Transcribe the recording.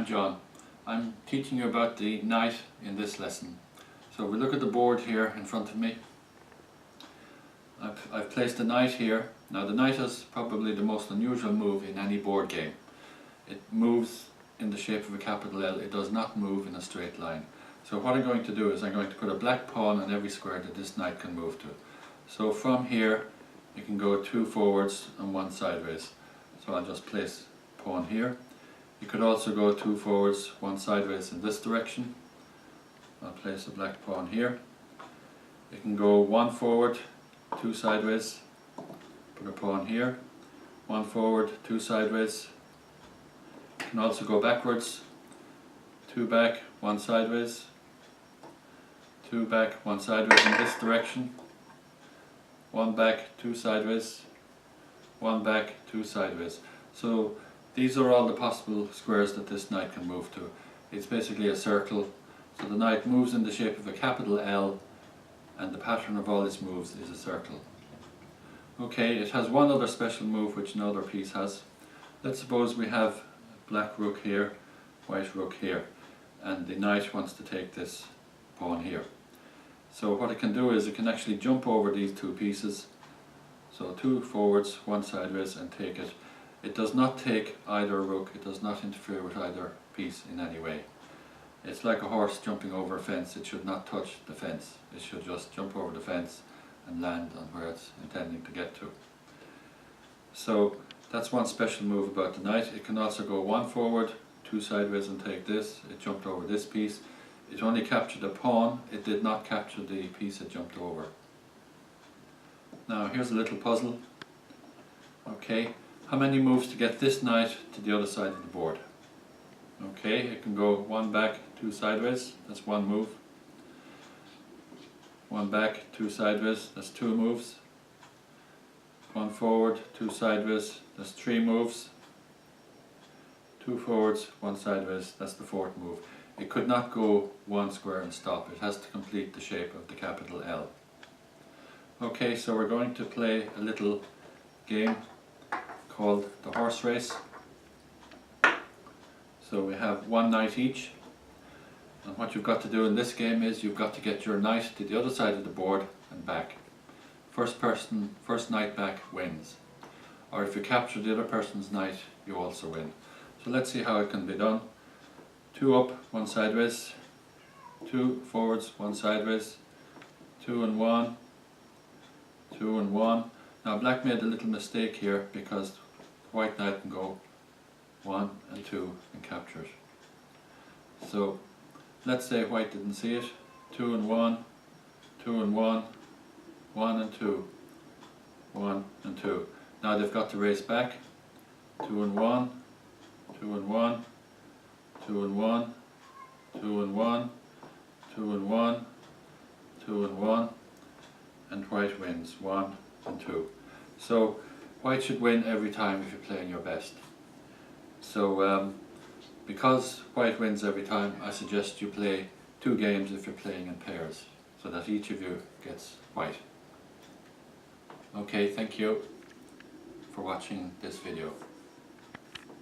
I'm John. I'm teaching you about the knight in this lesson. So we look at the board here in front of me. I've placed the knight here. Now the knight is probably the most unusual move in any board game. It moves in the shape of a capital L. It does not move in a straight line. So what I'm going to do is I'm going to put a black pawn on every square that this knight can move to. So from here you can go 2 forwards and 1 sideways. So I'll just place pawn here. You could also go 2 forwards, 1 sideways in this direction. I'll place a black pawn here. You can go 1 forward, 2 sideways, put a pawn here. 1 forward, 2 sideways. You can also go backwards, 2 back, 1 sideways, 2 back, 1 sideways in this direction, 1 back, 2 sideways, 1 back, 2 sideways. So these are all the possible squares that this knight can move to. It's basically a circle, so the knight moves in the shape of a capital L, and the pattern of all its moves is a circle. Okay, it has one other special move which no other piece has. Let's suppose we have black rook here, white rook here, and the knight wants to take this pawn here. So what it can do is it can actually jump over these 2 pieces, so 2 forwards, 1 sideways, and take it. It does not take either rook, it does not interfere with either piece in any way. It's like a horse jumping over a fence. It should not touch the fence. It should just jump over the fence and land on where it's intending to get to. So that's one special move about the knight. It can also go 1 forward, 2 sideways and take this. It jumped over this piece. It only captured a pawn. It did not capture the piece it jumped over. Now here's a little puzzle. Okay, how many moves to get this knight to the other side of the board? Okay, it can go 1 back, 2 sideways, that's 1 move. 1 back, 2 sideways, that's 2 moves. 1 forward, 2 sideways, that's 3 moves. 2 forwards, 1 sideways, that's the 4th move. It could not go 1 square and stop. It has to complete the shape of the capital L. Okay, so we're going to play a little game called the horse race. So we have 1 knight each, and what you've got to do in this game is you've got to get your knight to the other side of the board and back. First knight back wins. Or if you capture the other person's knight, you also win. So let's see how it can be done. 2 up, 1 sideways, 2 forwards, 1 sideways, 2 and 1, 2 and 1. Now black made a little mistake here because the white knight can go 1 and 2 and capture it. So let's say white didn't see it. 2 and 1, 2 and 1, 1 and 2, 1 and 2. Now they've got to race back. 2 and 1, 2 and 1, 2 and 1, 2 and 1, 2 and 1, 2 and 1, and white wins 1 and 2. So white should win every time if you're playing your best. So because white wins every time, I suggest you play 2 games if you're playing in pairs, so that each of you gets white. Okay, thank you for watching this video.